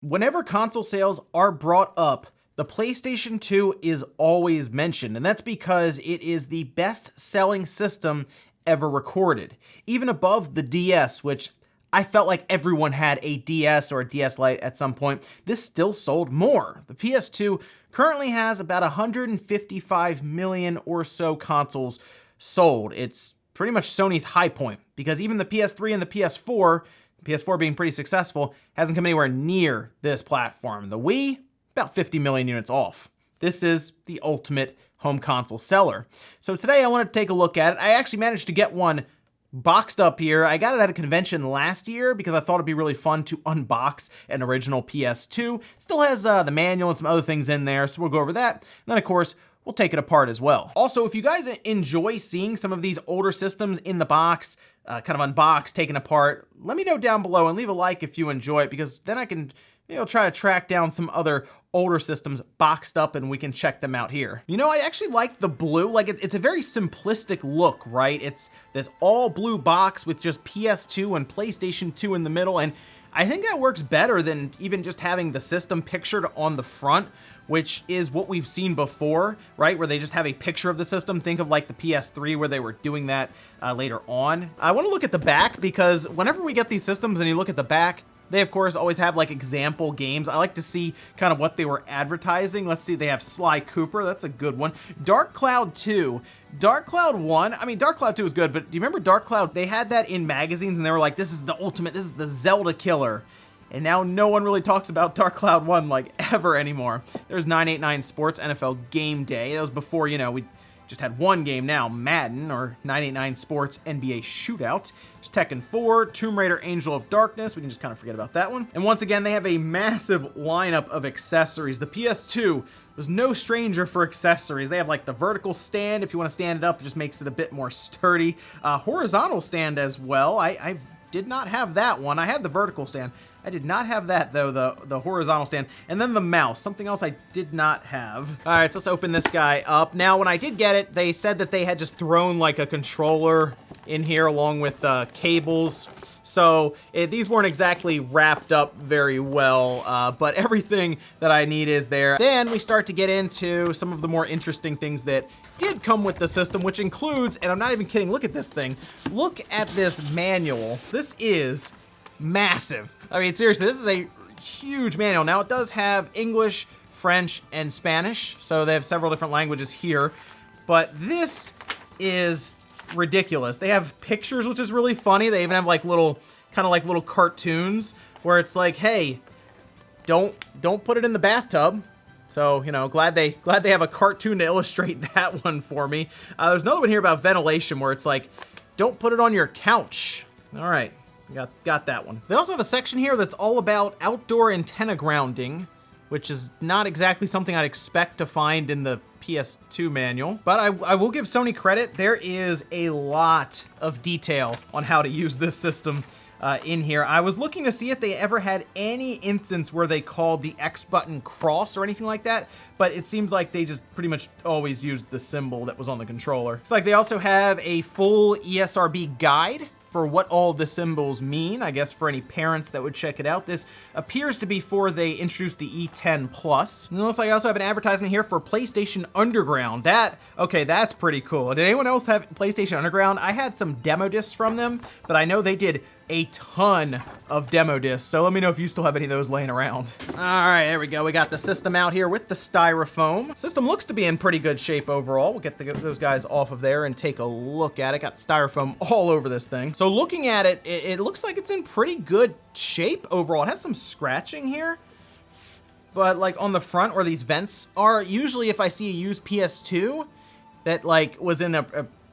Whenever console sales are brought up, the PlayStation 2 is always mentioned, and that's because it is the best-selling system ever recorded, even above the DS, which I felt like everyone had a DS or a DS Lite at some point. This still sold more. The PS2 currently has about 155 million or so consoles sold. It's pretty much Sony's high point, because even the PS3 and the PS4 being pretty successful, hasn't come anywhere near this platform. The Wii, about 50 million units off. This is the ultimate home console seller. So today I want to take a look at it. I actually managed to get one boxed up here. I got it at a convention last year because I thought it'd be really fun to unbox an original PS2. Still has the manual and some other things in there, so we'll go over that. And then of course, we'll take it apart as well. Also, if you guys enjoy seeing some of these older systems in the box, kind of unboxed, taken apart, let me know down below and leave a like if you enjoy it, because then I can try to track down some other older systems boxed up and we can check them out here. I actually like the blue. Like it's a very simplistic look, right? It's this all blue box with just PS2 and PlayStation 2 in the middle, and I think that works better than even just having the system pictured on the front, which is what we've seen before, right? Where they just have a picture of the system. Think of like the PS3 where they were doing that later on. I want to look at the back, because whenever we get these systems and you look at the back, they of course always have like example games. I like to see kind of what they were advertising. Let's see, they have Sly Cooper, that's a good one. Dark Cloud 2. Dark Cloud 1, I mean, Dark Cloud 2 is good, but do you remember Dark Cloud? They had that in magazines and they were like, this is the ultimate, this is the Zelda killer. And now no one really talks about Dark Cloud 1 like ever anymore. There's 989 Sports NFL Game Day. That was before, we just had one game now, Madden, or 989 Sports NBA Shootout. There's Tekken 4, Tomb Raider Angel of Darkness. We can just kind of forget about that one. And once again, they have a massive lineup of accessories. The PS2 was no stranger for accessories. They have like the vertical stand. If you want to stand it up, it just makes it a bit more sturdy. Horizontal stand as well. I did not have that one. I had the vertical stand. I did not have that though, the horizontal stand. And then the mouse, something else I did not have. All right, so let's open this guy up. Now, when I did get it, they said that they had just thrown like a controller in here along with cables. So these weren't exactly wrapped up very well, but everything that I need is there. Then we start to get into some of the more interesting things that did come with the system, which includes, and I'm not even kidding, look at this thing. Look at this manual. This is massive. I mean, seriously, this is a huge manual. Now, it does have English, French, and Spanish, so they have several different languages here, but this is ridiculous. They have pictures, which is really funny. They even have like little, kind of like little cartoons where it's like, hey, don't put it in the bathtub. So, glad they have a cartoon to illustrate that one for me. There's another one here about ventilation where it's like, don't put it on your couch. All right. Got that one. They also have a section here that's all about outdoor antenna grounding, which is not exactly something I'd expect to find in the PS2 manual. But I will give Sony credit. There is a lot of detail on how to use this system in here. I was looking to see if they ever had any instance where they called the X button cross or anything like that, but it seems like they just pretty much always used the symbol that was on the controller. It's like they also have a full ESRB guide for what all the symbols mean, I guess for any parents that would check it out. This appears to be before they introduced the E10 Plus. And it looks like I also have an advertisement here for PlayStation Underground. Okay, that's pretty cool. Did anyone else have PlayStation Underground? I had some demo discs from them, but I know they did a ton of demo discs, so let me know if you still have any of those laying around. All right, there we go. We got the system out here with the styrofoam. System looks to be in pretty good shape overall. We'll get those guys off of there and take a look at it. Got styrofoam all over this thing. So looking at it, it looks like it's in pretty good shape overall. It has some scratching here, but like on the front where these vents are, usually if I see a used PS2 that like was in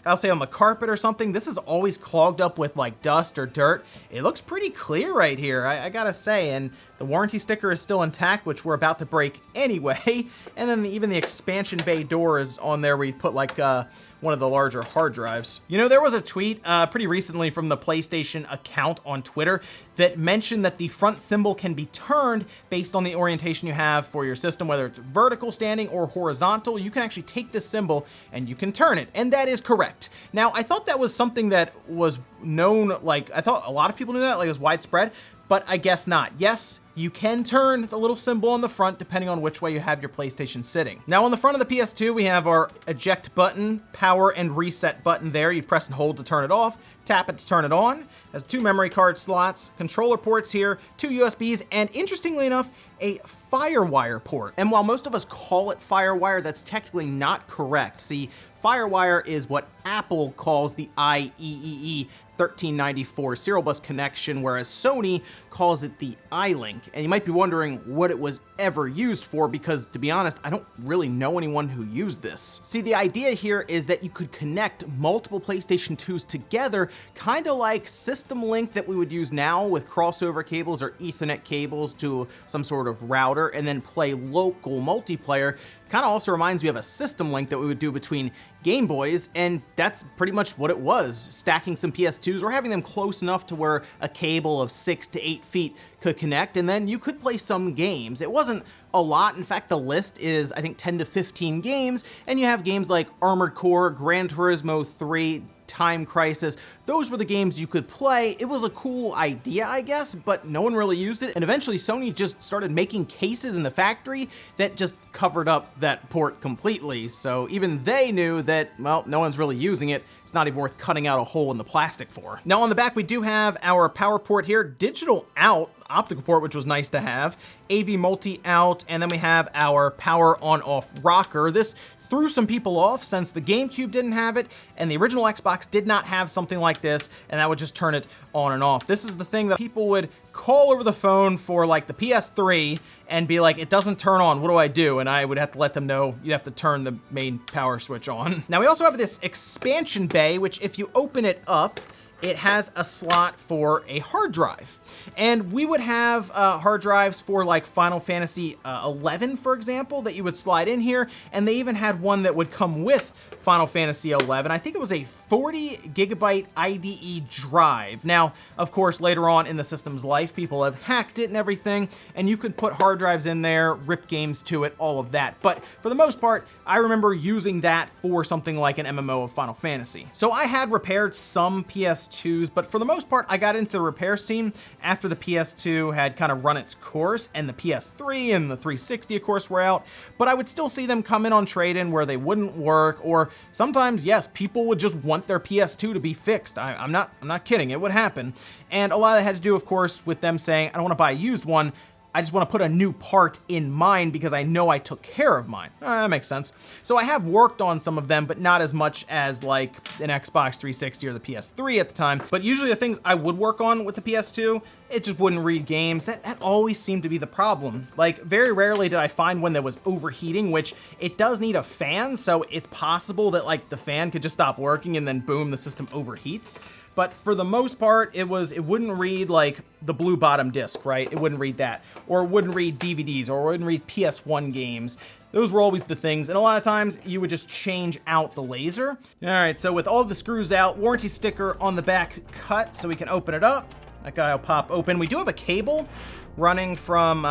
I'll say on the carpet or something, this is always clogged up with like dust or dirt. It looks pretty clear right here, I gotta say, and the warranty sticker is still intact, which we're about to break anyway. And then even the expansion bay door is on there where you put like one of the larger hard drives. There was a tweet pretty recently from the PlayStation account on Twitter that mentioned that the front symbol can be turned based on the orientation you have for your system, whether it's vertical standing or horizontal. You can actually take this symbol and you can turn it, and that is correct. Now, I thought that was something that was known, like I thought a lot of people knew that, like it was widespread, but I guess not. Yes, You can turn the little symbol on the front depending on which way you have your PlayStation sitting. Now on the front of the PS2, we have our eject button, power and reset button there. You press and hold to turn it off, tap it to turn it on. It has 2 memory card slots, controller ports here, 2 USBs, and interestingly enough, a FireWire port. And while most of us call it FireWire, that's technically not correct. See, FireWire is what Apple calls the IEEE 1394 serial bus connection, whereas Sony calls it the iLink. And you might be wondering what it was ever used for, because to be honest, I don't really know anyone who used this. See, the idea here is that you could connect multiple PlayStation 2s together, kind of like System Link that we would use now with crossover cables or Ethernet cables to some sort of router, and then play local multiplayer. Kind of also reminds me of a System Link that we would do between Game Boys, and that's pretty much what it was. Stacking some PS2s or having them close enough to where a cable of 6 to 8 feet could connect, and then you could play some games. It wasn't a lot. In fact, the list is, I think, 10 to 15 games, and you have games like Armored Core, Gran Turismo 3, Time Crisis. Those were the games you could play. It was a cool idea, I guess, but no one really used it. And eventually Sony just started making cases in the factory that just covered up that port completely. So even they knew that, well, no one's really using it. It's not even worth cutting out a hole in the plastic for. Now on the back, we do have our power port here, digital out, optical port, which was nice to have, AV multi out, and then we have our power on off rocker. This threw some people off since the GameCube didn't have it and the original Xbox did not have something like this, and that would just turn it on and off. This is the thing that people would call over the phone for, like the PS3, and be like, it doesn't turn on, what do I do? And I would have to let them know you have to turn the main power switch on. Now we also have this expansion bay, which if you open it up, it has a slot for a hard drive. And we would have hard drives for like Final Fantasy 11, for example, that you would slide in here. And they even had one that would come with Final Fantasy 11. I think it was a 40 gigabyte IDE drive. Now, of course, later on in the system's life, people have hacked it and everything, and you could put hard drives in there, rip games to it, all of that. But for the most part, I remember using that for something like an MMO of Final Fantasy. So I had repaired some PS2s, but for the most part, I got into the repair scene after the PS2 had kind of run its course, and the PS3 and the 360, of course, were out. But I would still see them come in on trade-in where they wouldn't work, or sometimes, yes, people would just want their PS2 to be fixed. I'm not kidding, it would happen. And a lot of that had to do, of course, with them saying, I don't want to buy a used one, I just want to put a new part in mine because I know I took care of mine. That makes sense. So I have worked on some of them, but not as much as like an Xbox 360 or the PS3 at the time. But usually the things I would work on with the PS2, it just wouldn't read games. That always seemed to be the problem. Like, very rarely did I find one that was overheating, which it does need a fan, so it's possible that like the fan could just stop working and then boom, the system overheats. But for the most part, it wouldn't read like the blue bottom disc, right? It wouldn't read that, or it wouldn't read DVDs, or it wouldn't read PS1 games. Those were always the things, and a lot of times you would just change out the laser. All right, so with all the screws out, warranty sticker on the back cut, so we can open it up. That guy will pop open. We do have a cable running from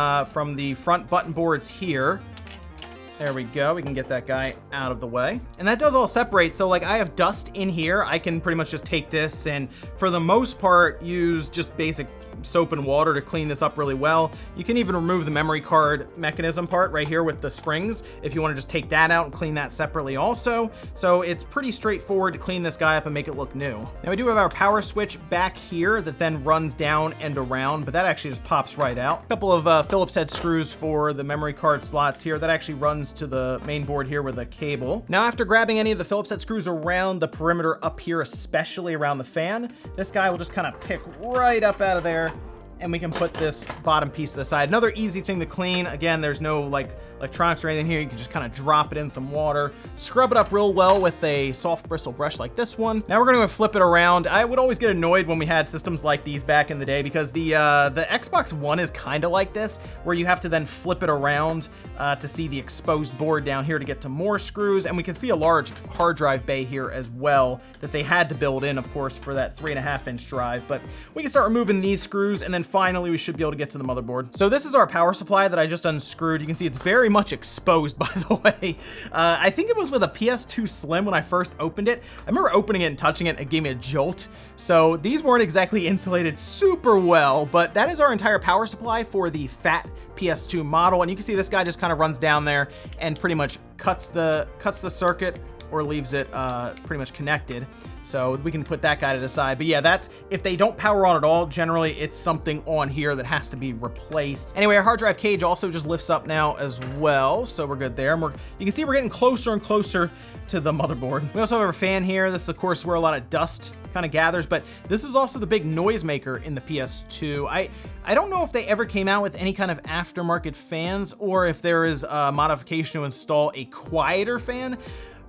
the front button boards here. There we go, we can get that guy out of the way. And that does all separate, so like I have dust in here, I can pretty much just take this and for the most part use just basic soap and water to clean this up really well. You can even remove the memory card mechanism part right here with the springs if you want to just take that out and clean that separately also. So it's pretty straightforward to clean this guy up and make it look new. Now we do have our power switch back here that then runs down and around, but that actually just pops right out. A couple of Phillips head screws for the memory card slots here that actually runs to the main board here with a cable. Now after grabbing any of the Phillips head screws around the perimeter up here, especially around the fan, this guy will just kind of pick right up out of there, and we can put this bottom piece to the side. Another easy thing to clean. Again, there's no like electronics or anything here. You can just kind of drop it in some water, scrub it up real well with a soft bristle brush like this one. Now we're gonna flip it around. I would always get annoyed when we had systems like these back in the day because the Xbox One is kind of like this, where you have to then flip it around to see the exposed board down here to get to more screws. And we can see a large hard drive bay here as well that they had to build in, of course, for that 3.5-inch drive. But we can start removing these screws and then finally we should be able to get to the motherboard. So this is our power supply that I just unscrewed. You can see it's very much exposed, by the way. I think it was with a PS2 Slim when I first opened it. I remember opening it and touching it, it gave me a jolt. So these weren't exactly insulated super well, but that is our entire power supply for the fat PS2 model. And you can see this guy just kind of runs down there and pretty much cuts the circuit or leaves it pretty much connected. So we can put that guy to the side. But yeah, that's if they don't power on at all, generally it's something on here that has to be replaced. Anyway, our hard drive cage also just lifts up now as well. So we're good there. And you can see we're getting closer and closer to the motherboard. We also have our fan here. This is of course where a lot of dust kind of gathers, but this is also the big noisemaker in the PS2. I don't know if they ever came out with any kind of aftermarket fans or if there is a modification to install a quieter fan,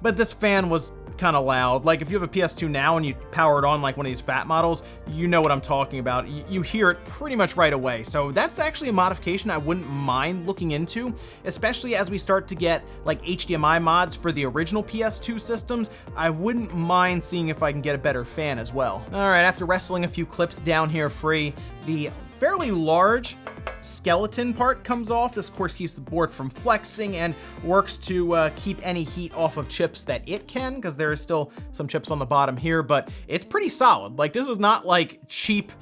but this fan was kind of loud. Like if you have a PS2 now and you power it on like one of these fat models, you know what I'm talking about. You hear it pretty much right away. So that's actually a modification I wouldn't mind looking into, especially as we start to get like HDMI mods for the original PS2 systems. I wouldn't mind seeing if I can get a better fan as well. All right, after wrestling a few clips down here free, the fairly large skeleton part comes off. This of course keeps the board from flexing and works to keep any heat off of chips that it can, because there is still some chips on the bottom here, but it's pretty solid. Like this is not like cheap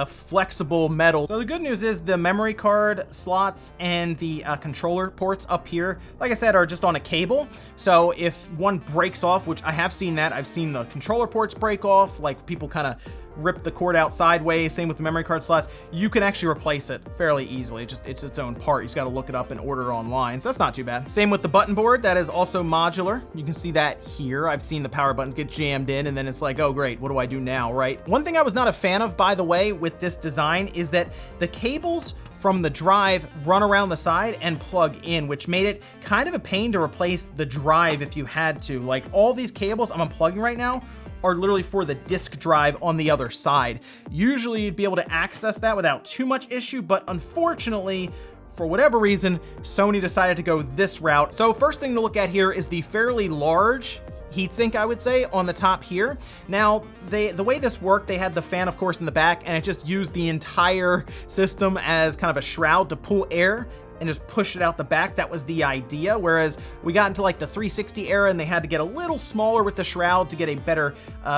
flexible metal. So the good news is the memory card slots and the controller ports up here, like I said, are just on a cable. So if one breaks off, which I have seen that, I've seen the controller ports break off, like people kind of rip the cord out sideways, same with the memory card slots, you can actually replace it fairly easily. It's its own part. You just got to look it up and order it online. So that's not too bad. Same with the button board. That is also modular. You can see that here. I've seen the power buttons get jammed in and then it's like, oh great, what do I do now, right? One thing I was not a fan of, by the way, with this design is that the cables from the drive run around the side and plug in, which made it kind of a pain to replace the drive if you had to. Like all these cables I'm unplugging right now are literally for the disk drive on the other side. Usually you'd be able to access that without too much issue, but unfortunately, for whatever reason, Sony decided to go this route. So first thing to look at here is the fairly large heatsink, I would say, on the top here. Now, the way this worked, they had the fan, of course, in the back, and it just used the entire system as kind of a shroud to pull air and just push it out the back. That was the idea. Whereas we got into like the 360 era and they had to get a little smaller with the shroud to get a better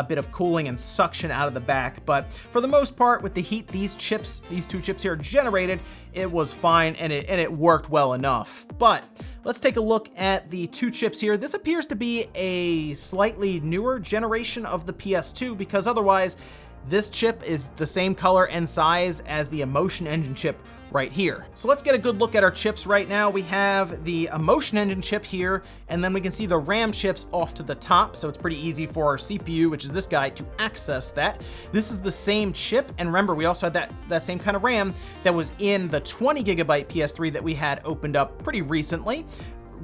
bit of cooling and suction out of the back. But for the most part, with the heat these two chips here generated, it was fine and it worked well enough. But let's take a look at the two chips here. This appears to be a slightly newer generation of the PS2 because otherwise this chip is the same color and size as the Emotion Engine chip right here. So let's get a good look at our chips right now. We have the Emotion Engine chip here, and then we can see the RAM chips off to the top. So it's pretty easy for our CPU, which is this guy, to access that. This is the same chip. And remember, we also had that same kind of RAM that was in the 20 gigabyte PS3 that we had opened up pretty recently.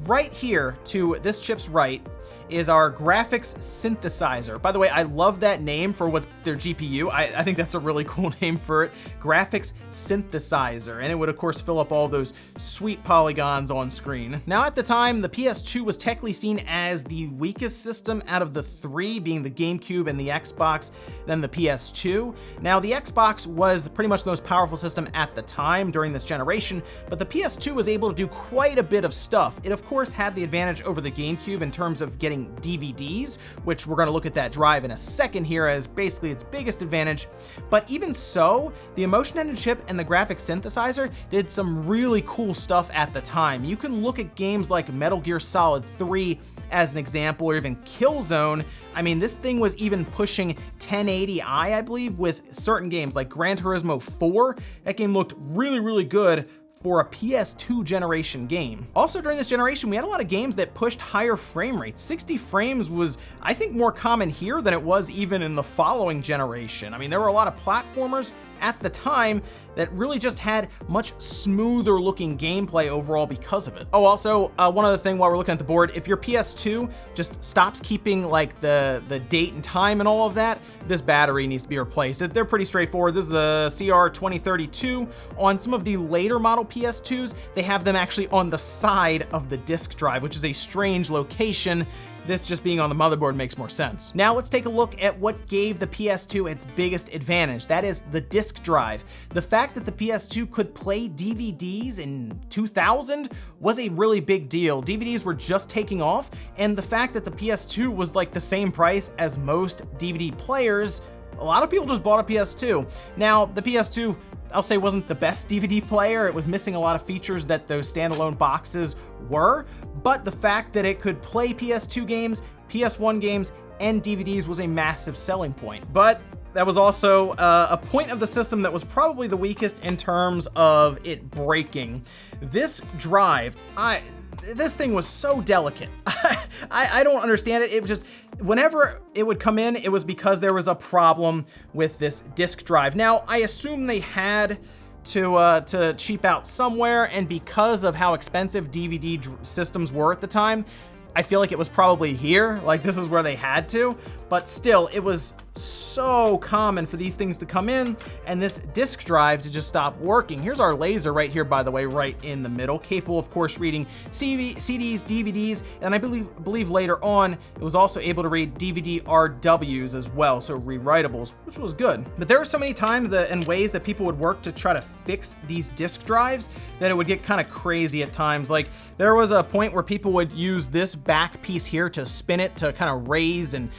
Right here to this chip's right is our graphics synthesizer. By the way, I love that name for what's their GPU. I think that's a really cool name for it. Graphics synthesizer. And it would of course fill up all those sweet polygons on screen. Now at the time, the PS2 was technically seen as the weakest system out of the three, being the GameCube and the Xbox, then the PS2. Now the Xbox was pretty much the most powerful system at the time during this generation, but the PS2 was able to do quite a bit of stuff. It of course had the advantage over the GameCube in terms of getting DVDs, which we're going to look at that drive in a second here as basically its biggest advantage. But even so, the Emotion Engine chip and the graphics synthesizer did some really cool stuff at the time. You can look at games like Metal Gear Solid 3 as an example, or even Killzone. I mean, this thing was even pushing 1080i, I believe, with certain games like Gran Turismo 4. That game looked really, really good for a PS2 generation game. Also during this generation, we had a lot of games that pushed higher frame rates. 60 frames was, I think, more common here than it was even in the following generation. I mean, there were a lot of platformers at the time that really just had much smoother looking gameplay overall because of it. Oh, also, one other thing while we're looking at the board, if your PS2 just stops keeping like the date and time and all of that, this battery needs to be replaced. They're pretty straightforward. This is a CR2032. On some of the later model PS2s, they have them actually on the side of the disk drive, which is a strange location this just being on the motherboard makes more sense. Now let's take a look at what gave the PS2 its biggest advantage. That is the disk drive. The fact that the PS2 could play DVDs in 2000 was a really big deal. DVDs were just taking off, and the fact that the PS2 was like the same price as most DVD players, a lot of people just bought a PS2. Now, the PS2, I'll say, wasn't the best DVD player. It was missing a lot of features that those standalone boxes were, but the fact that it could play PS2 games, PS1 games, and DVDs was a massive selling point. But that was also a point of the system that was probably the weakest in terms of it breaking. This drive, this thing was so delicate. I don't understand it. It was just, whenever it would come in, it was because there was a problem with this disk drive. Now, I assume they had to cheap out somewhere, and because of how expensive DVD systems were at the time, I feel like it was probably here, like this is where they had to, but still, it was so common for these things to come in and this disk drive to just stop working. Here's our laser right here, by the way, right in the middle, capable of course reading CDs, DVDs, and I believe later on it was also able to read DVD RWs as well, so rewritables, which was good. But there were so many times and ways that people would work to try to fix these disk drives that it would get kind of crazy at times. Like there was a point where people would use this back piece here to spin it to kind of raise and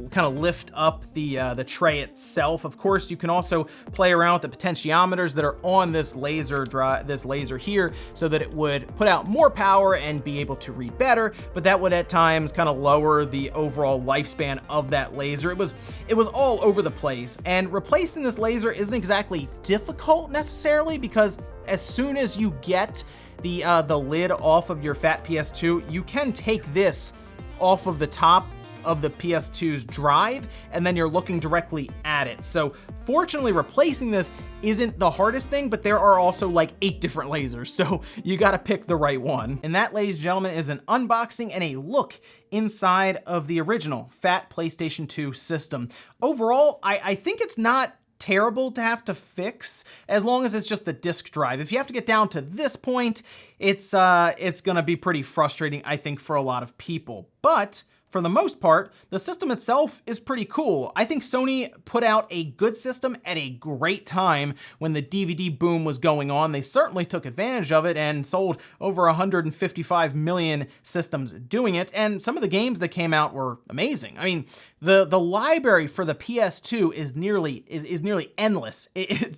kind of lift up the tray itself. Of course, you can also play around with the potentiometers that are on this laser here, so that it would put out more power and be able to read better, but that would at times kind of lower the overall lifespan of that laser. It was all over the place, and replacing this laser isn't exactly difficult necessarily, because as soon as you get the lid off of your fat PS2, you can take this off of the top of the PS2's drive, and then you're looking directly at it. So fortunately, replacing this isn't the hardest thing, but there are also like 8 different lasers, so you gotta pick the right one. And that, ladies and gentlemen, is an unboxing and a look inside of the original fat PlayStation 2 system. Overall, I think it's not terrible to have to fix, as long as it's just the disk drive. If you have to get down to this point, it's gonna be pretty frustrating, I think, for a lot of people. But for the most part, the system itself is pretty cool. I think Sony put out a good system at a great time when the DVD boom was going on. They certainly took advantage of it and sold over 155 million systems doing it, and some of the games that came out were amazing. I mean, the library for the PS2 is nearly endless.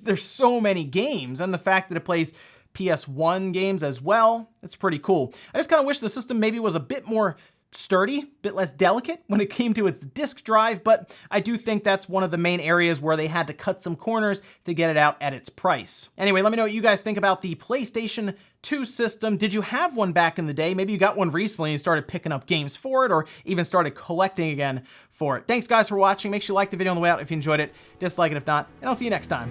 There's so many games, and the fact that it plays PS1 games as well, it's pretty cool. I just kind of wish the system maybe was a bit more sturdy, a bit less delicate when it came to its disk drive, but I do think that's one of the main areas where they had to cut some corners to get it out at its price. Anyway, let me know what you guys think about the PlayStation 2 system. Did you have one back in the day? Maybe you got one recently and started picking up games for it, or even started collecting again for it. Thanks guys for watching. Make sure you like the video on the way out if you enjoyed it, dislike it if not, and I'll see you next time.